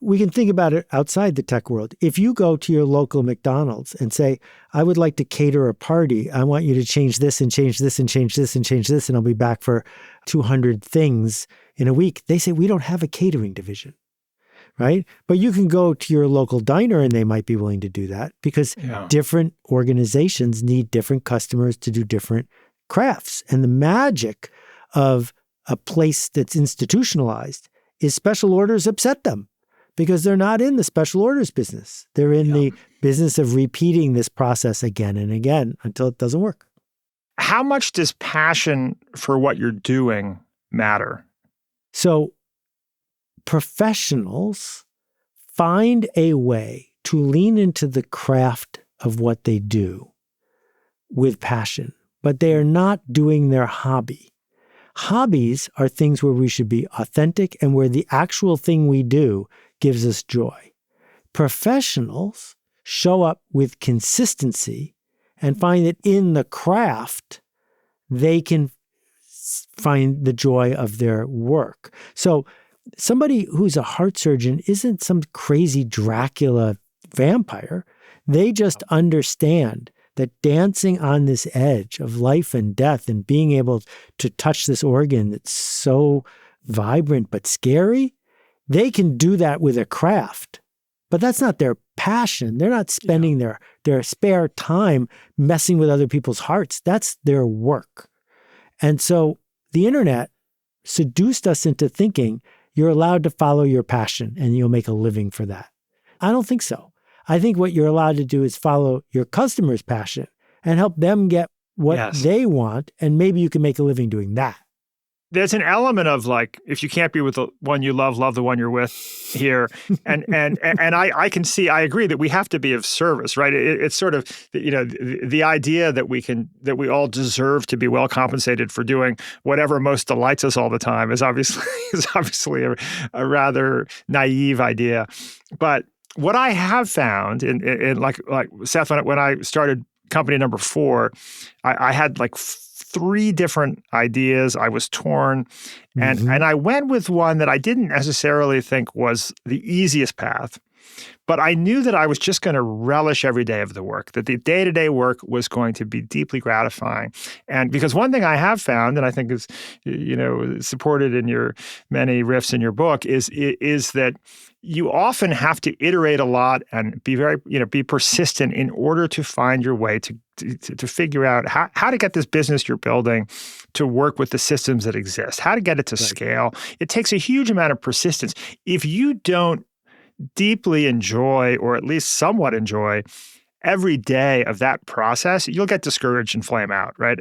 we can think about it outside the tech world. If you go to your local McDonald's and say, I would like to cater a party. I want you to change this and change this and change this and change this, and I'll be back for 200 things in a week. They say, we don't have a catering division. Right? But you can go to your local diner and they might be willing to do that because different organizations need different customers to do different crafts. And the magic of a place that's institutionalized is special orders upset them because they're not in the special orders business. They're in the business of repeating this process again and again until it doesn't work. How much does passion for what you're doing matter? So professionals find a way to lean into the craft of what they do with passion, but they are not doing their hobby. Hobbies are things where we should be authentic and where the actual thing we do gives us joy. Professionals show up with consistency and find that in the craft, they can find the joy of their work. So somebody who's a heart surgeon isn't some crazy Dracula vampire. They just understand that dancing on this edge of life and death and being able to touch this organ that's so vibrant but scary, they can do that with a craft. But that's not their passion. They're not spending their spare time messing with other people's hearts. That's their work. And so the internet seduced us into thinking you're allowed to follow your passion and you'll make a living for that. I don't think so. I think what you're allowed to do is follow your customer's passion and help them get what they want, and maybe you can make a living doing that. There's an element of like, if you can't be with the one you love the one you're with here. And I can see, I agree that we have to be of service, right? It's sort of, the idea that we all deserve to be well compensated for doing whatever most delights us all the time is obviously a rather naive idea. But what I have found in like Seth, when I started company number 4, I had like 3 different ideas. I was torn. And I went with one that I didn't necessarily think was the easiest path. But I knew that I was just going to relish every day of the work, that the day-to-day work was going to be deeply gratifying. And because one thing I have found, and I think is, supported in your many riffs in your book, is that you often have to iterate a lot and be persistent in order to find your way to figure out how to get this business you're building to work with the systems that exist, how to get it to scale. It takes a huge amount of persistence. If you don't deeply enjoy, or at least somewhat enjoy, every day of that process, you'll get discouraged and flame out, right?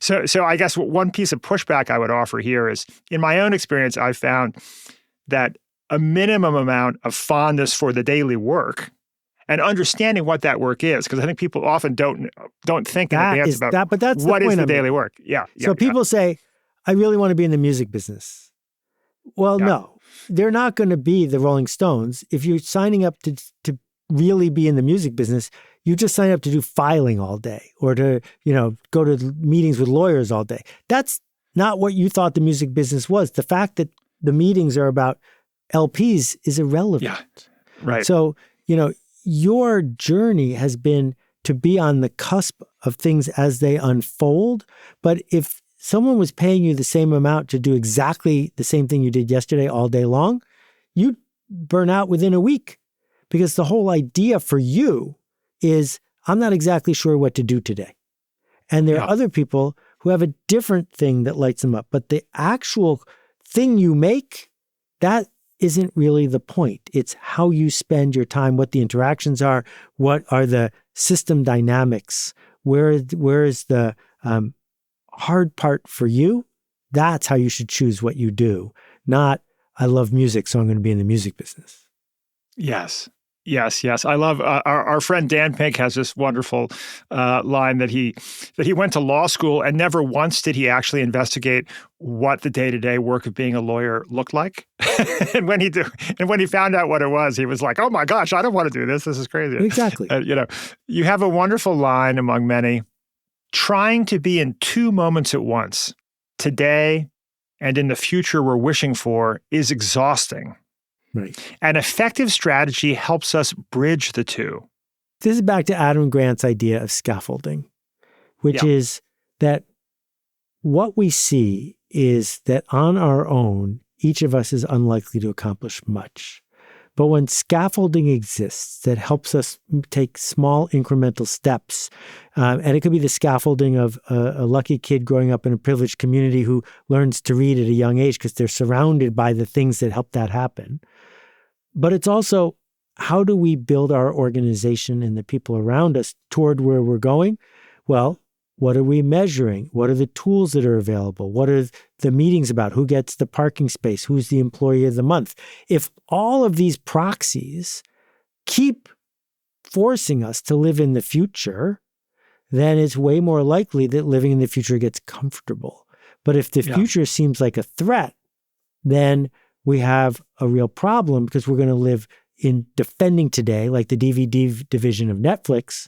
So I guess one piece of pushback I would offer here is, in my own experience, I've found that a minimum amount of fondness for the daily work and understanding what that work is, because I think people often don't think in advance about but that's what the is point the I daily mean. work. Yeah. So people say, I really want to be in the music business. Well, no, they're not going to be the Rolling Stones. If you're signing up to really be in the music business, you just sign up to do filing all day or to, go to meetings with lawyers all day. That's not what you thought the music business was. The fact that the meetings are about LPs is irrelevant. Yeah, right. So, your journey has been to be on the cusp of things as they unfold. But if someone was paying you the same amount to do exactly the same thing you did yesterday all day long, you'd burn out within a week, because the whole idea for you is, I'm not exactly sure what to do today. And there are other people who have a different thing that lights them up. But the actual thing you make, that isn't really the point. It's how you spend your time, what the interactions are, what are the system dynamics, where is the hard part for you. That's how you should choose what you do, not, I love music, so I'm going to be in the music business. Yes. I love our friend Dan Pink has this wonderful line that he went to law school and never once did he actually investigate what the day-to-day work of being a lawyer looked like. and when he found out what it was, he was like, "Oh my gosh, I don't want to do this. This is crazy." Exactly. You have a wonderful line among many: trying to be in two moments at once, today and in the future we're wishing for, is exhausting. Right. An effective strategy helps us bridge the two. This is back to Adam Grant's idea of scaffolding, which is that what we see is that on our own, each of us is unlikely to accomplish much. But when scaffolding exists that helps us take small incremental steps, and it could be the scaffolding of a lucky kid growing up in a privileged community who learns to read at a young age because they're surrounded by the things that help that happen. But it's also, how do we build our organization and the people around us toward where we're going? Well, what are we measuring? What are the tools that are available? What are the meetings about? Who gets the parking space? Who's the employee of the month? If all of these proxies keep forcing us to live in the future, then it's way more likely that living in the future gets comfortable. But if the future seems like a threat, then we have a real problem, because we're going to live in defending today, like the DVD division of Netflix,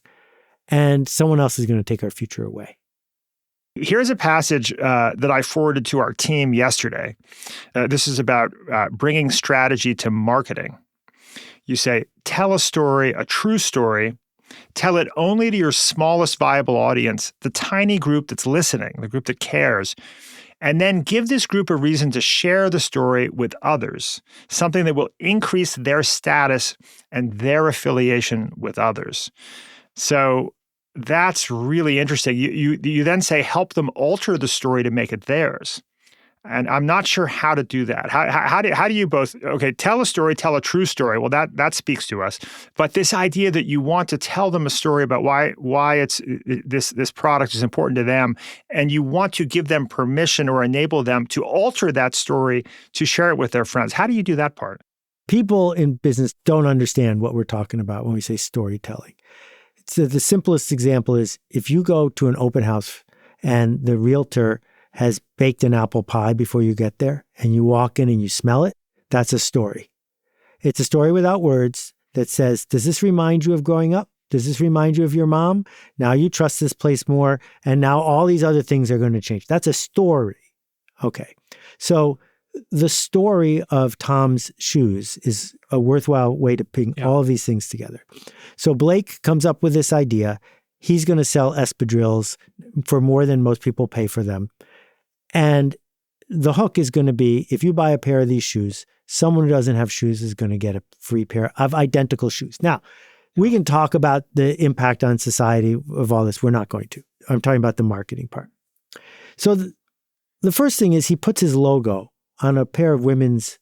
and someone else is going to take our future away. Here's a passage that I forwarded to our team yesterday. This is about bringing strategy to marketing. You say, tell a story, a true story. Tell it only to your smallest viable audience, the tiny group that's listening, the group that cares. And then give this group a reason to share the story with others, something that will increase their status and their affiliation with others. So that's really interesting. You then say, help them alter the story to make it theirs. And I'm not sure how to do that. How do you both, tell a story, tell a true story. Well, that speaks to us. But this idea that you want to tell them a story about why it's this product is important to them, and you want to give them permission or enable them to alter that story to share it with their friends. How do you do that part? People in business don't understand what we're talking about when we say storytelling. So the simplest example is, if you go to an open house and the realtor has baked an apple pie before you get there, and you walk in and you smell it, that's a story. It's a story without words that says, does this remind you of growing up? Does this remind you of your mom? Now you trust this place more, and now all these other things are going to change. That's a story. Okay. So the story of Tom's shoes is a worthwhile way to ping all of these things together. So Blake comes up with this idea. He's going to sell espadrilles for more than most people pay for them. And the hook is going to be, if you buy a pair of these shoes, someone who doesn't have shoes is going to get a free pair of identical shoes. Now, we can talk about the impact on society of all this. We're not going to. I'm talking about the marketing part. So the first thing is he puts his logo on a pair of women's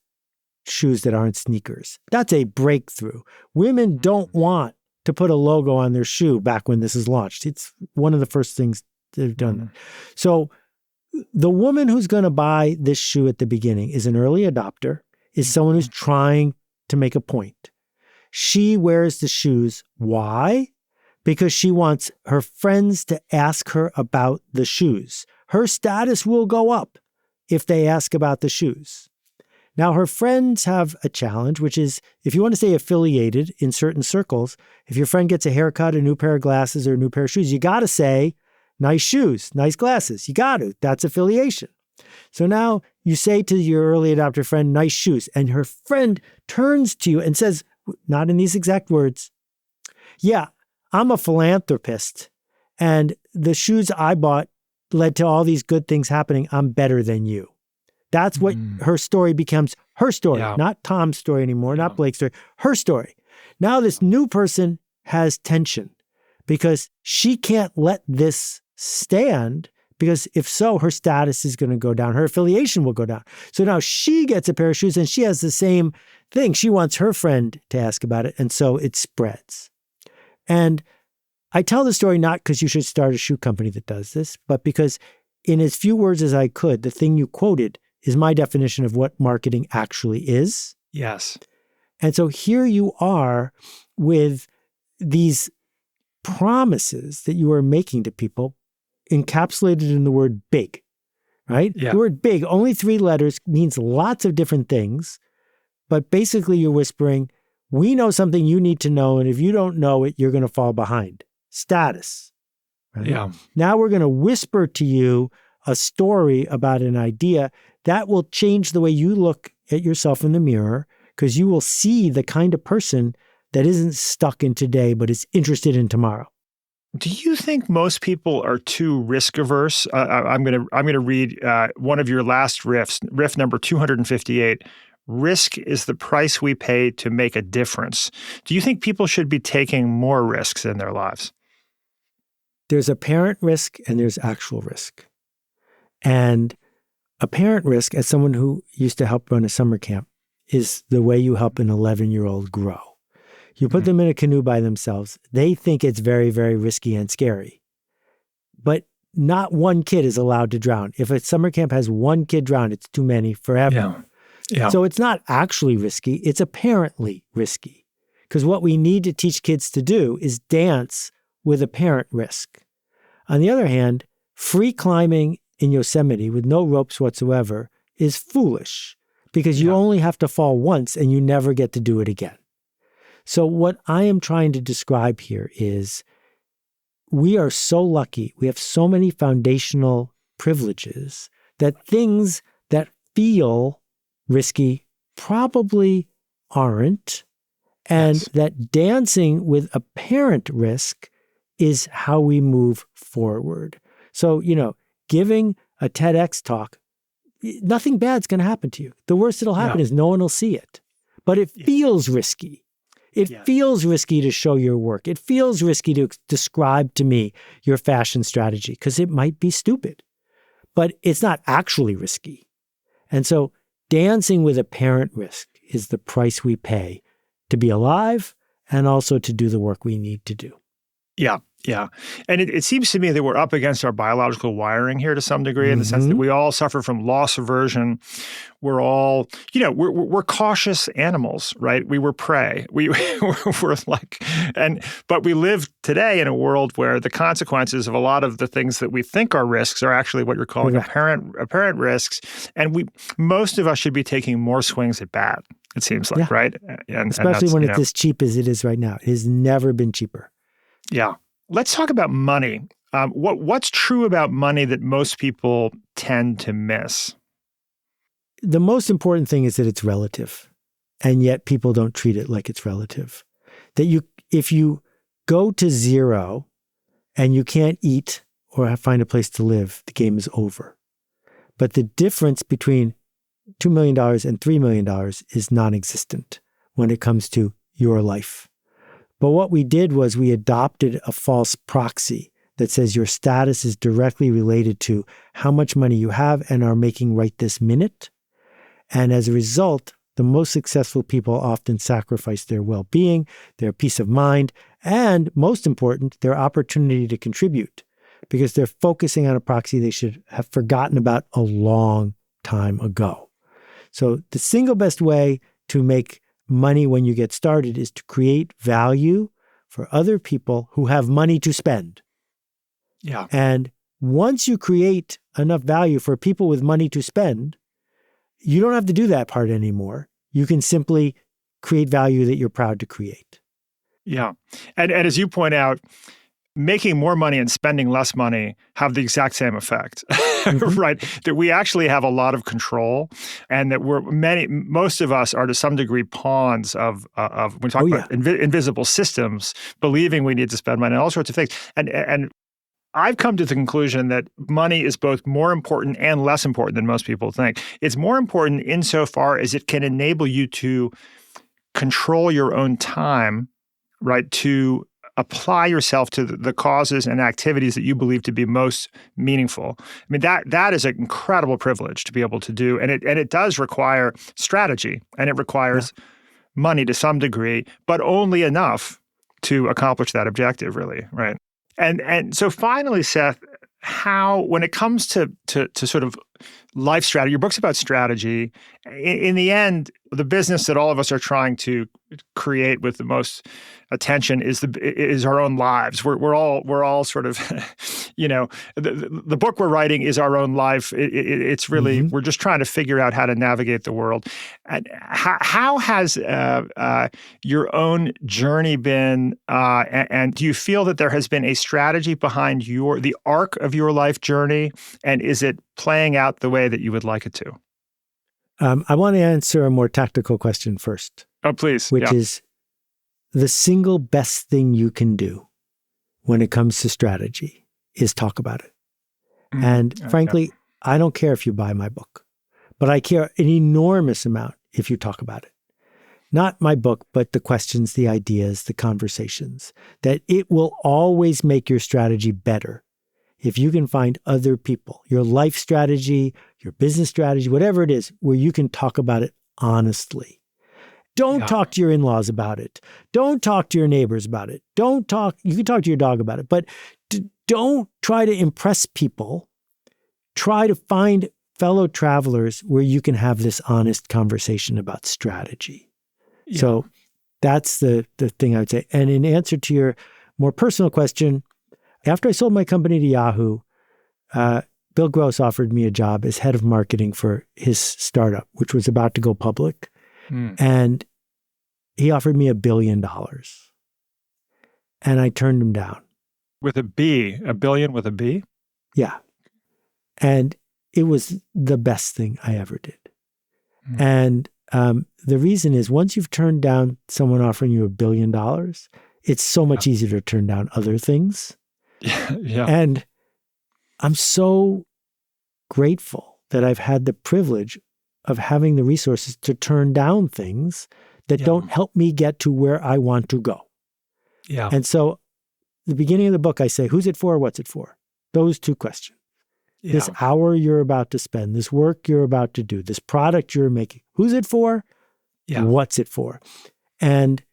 shoes that aren't sneakers. That's a breakthrough. Women don't want to put a logo on their shoe back when this is launched. It's one of the first things they've done. Mm-hmm. So the woman who's going to buy this shoe at the beginning is an early adopter, is someone who's trying to make a point. She wears the shoes. Why? Because she wants her friends to ask her about the shoes. Her status will go up if they ask about the shoes. Now, her friends have a challenge, which is if you want to stay affiliated in certain circles, if your friend gets a haircut, a new pair of glasses, or a new pair of shoes, you got to say, nice shoes, nice glasses. You got to. That's affiliation. So now you say to your early adopter friend, nice shoes. And her friend turns to you and says, not in these exact words, yeah, I'm a philanthropist. And the shoes I bought led to all these good things happening. I'm better than you. That's what her story becomes, her story, not Tom's story anymore, not Blake's story, her story. Now this new person has tension because she can't let this stand, because if so, her status is going to go down. Her affiliation will go down. So now she gets a pair of shoes and she has the same thing. She wants her friend to ask about it. And so it spreads. And I tell the story not because you should start a shoe company that does this, but because in as few words as I could, the thing you quoted is my definition of what marketing actually is. Yes. And so here you are with these promises that you are making to people encapsulated in the word big, right? Yeah. The word big, only 3 letters, means lots of different things. But basically you're whispering, we know something you need to know. And if you don't know it, you're going to fall behind. Status. Right? Yeah. Now we're going to whisper to you a story about an idea that will change the way you look at yourself in the mirror, because you will see the kind of person that isn't stuck in today, but is interested in tomorrow. Do you think most people are too risk averse? I'm going to read one of your last riffs, riff number 258. Risk is the price we pay to make a difference. Do you think people should be taking more risks in their lives? There's apparent risk and there's actual risk. And apparent risk, as someone who used to help run a summer camp, is the way you help an 11-year-old grow. You put them in a canoe by themselves. They think it's very, very risky and scary. But not one kid is allowed to drown. If a summer camp has one kid drown, it's too many forever. Yeah. Yeah. So it's not actually risky. It's apparently risky. Because what we need to teach kids to do is dance with apparent risk. On the other hand, free climbing in Yosemite with no ropes whatsoever is foolish, because you only have to fall once and you never get to do it again. So what I am trying to describe here is we are so lucky. We have so many foundational privileges that things that feel risky probably aren't, and that dancing with apparent risk is how we move forward. So, giving a TEDx talk, nothing bad's going to happen to you. The worst that'll happen is no one will see it. But it feels risky. It feels risky to show your work. It feels risky to describe to me your fashion strategy, because it might be stupid. But it's not actually risky. And so dancing with apparent risk is the price we pay to be alive and also to do the work we need to do. Yeah. Yeah. And it seems to me that we're up against our biological wiring here to some degree, in the sense that we all suffer from loss aversion. We're all, we're cautious animals, right? We were prey. We're like, but we live today in a world where the consequences of a lot of the things that we think are risks are actually what you're calling apparent risks. And most of us should be taking more swings at bat, it seems like, right? And especially when it's as cheap as it is right now. It has never been cheaper. Yeah. Let's talk about money. What's true about money that most people tend to miss? the most important thing is that it's relative, and yet people don't treat it like it's relative. That if you go to zero and you can't eat or find a place to live, the game is over. But the difference between $2 million and $3 million is non-existent when it comes to your life. But what we did was we adopted a false proxy that says your status is directly related to how much money you have and are making right this minute. And as a result, the most successful people often sacrifice their well-being, their peace of mind, and most important, their opportunity to contribute, because they're focusing on a proxy they should have forgotten about a long time ago. So the single best way to make money when you get started is to create value for other people who have money to spend. Yeah. And once you create enough value for people with money to spend, you don't have to do that part anymore. You can simply create value that you're proud to create. Yeah. And as you point out, making more money and spending less money have the exact same effect, right? That we actually have a lot of control, and that most of us are to some degree pawns of when we talk about invisible systems, believing we need to spend money and all sorts of things. And I've come to the conclusion that money is both more important and less important than most people think. It's more important insofar as it can enable you to control your own time, right? To apply yourself to the causes and activities that you believe to be most meaningful. I mean, that is an incredible privilege to be able to do. And it does require strategy, and it requires money to some degree, but only enough to accomplish that objective, really, right? And so finally, Seth, how, when it comes to sort of life strategy, your book's about strategy. In the end, the business that all of us are trying to create with the most attention is our own lives. We're all sort of, the book we're writing is our own life. It's really we're just trying to figure out how to navigate the world. And how has your own journey been? And do you feel that there has been a strategy behind the arc of your life journey? And is it playing out the way that you would like it to? I want to answer a more tactical question first. Oh, please. Which is the single best thing you can do when it comes to strategy is talk about it. And frankly, I don't care if you buy my book, but I care an enormous amount if you talk about it. Not my book, but the questions, the ideas, the conversations, that it will always make your strategy better if you can find other people, your life strategy, your business strategy, whatever it is, where you can talk about it honestly. Don't talk to your in-laws about it. Don't talk to your neighbors about it. You can talk to your dog about it, but don't try to impress people. Try to find fellow travelers where you can have this honest conversation about strategy. Yeah. So that's the thing I would say. And in answer to your more personal question, after I sold my company to Yahoo, Bill Gross offered me a job as head of marketing for his startup, which was about to go public. And he offered me $1 billion. And I turned him down. With a B? $1 billion with a B? Yeah. And it was the best thing I ever did. And the reason is, once you've turned down someone offering you $1 billion, it's so much easier to turn down other things. Yeah. And I'm so grateful that I've had the privilege of having the resources to turn down things that don't help me get to where I want to go. Yeah. And so the beginning of the book, I say, who's it for? What's it for? Those two questions. Yeah. This hour you're about to spend, this work you're about to do, this product you're making, who's it for? Yeah. What's it for? And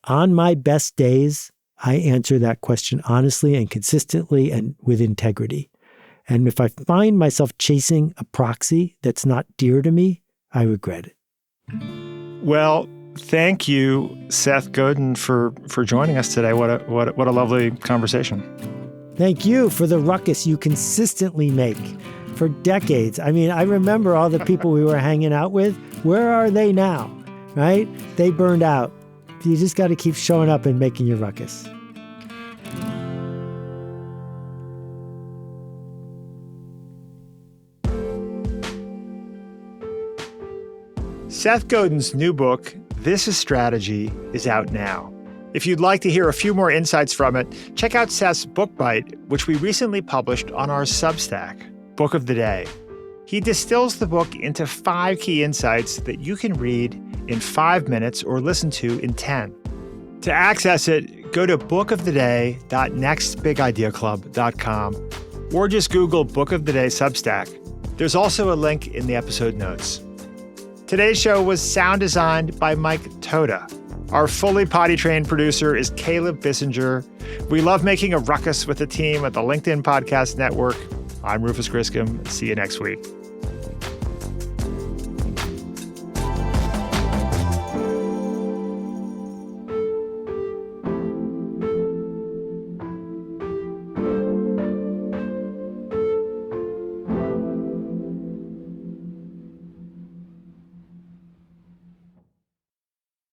on my best days, I answer that question honestly and consistently and with integrity. And if I find myself chasing a proxy that's not dear to me, I regret it. Well, thank you, Seth Godin, for joining us today. What a lovely conversation. Thank you for the ruckus you consistently make for decades. I mean, I remember all the people we were hanging out with. Where are they now? Right? They burned out. You just got to keep showing up and making your ruckus. Seth Godin's new book, This is Strategy, is out now. If you'd like to hear a few more insights from it, check out Seth's Book Bite, which we recently published on our Substack, Book of the Day. He distills the book into 5 key insights that you can read in 5 minutes or listen to in 10. To access it, go to bookoftheday.nextbigideaclub.com or just Google Book of the Day Substack. There's also a link in the episode notes. Today's show was sound designed by Mike Toda. Our fully potty-trained producer is Caleb Bissinger. We love making a ruckus with the team at the LinkedIn Podcast Network. I'm Rufus Griscom. See you next week.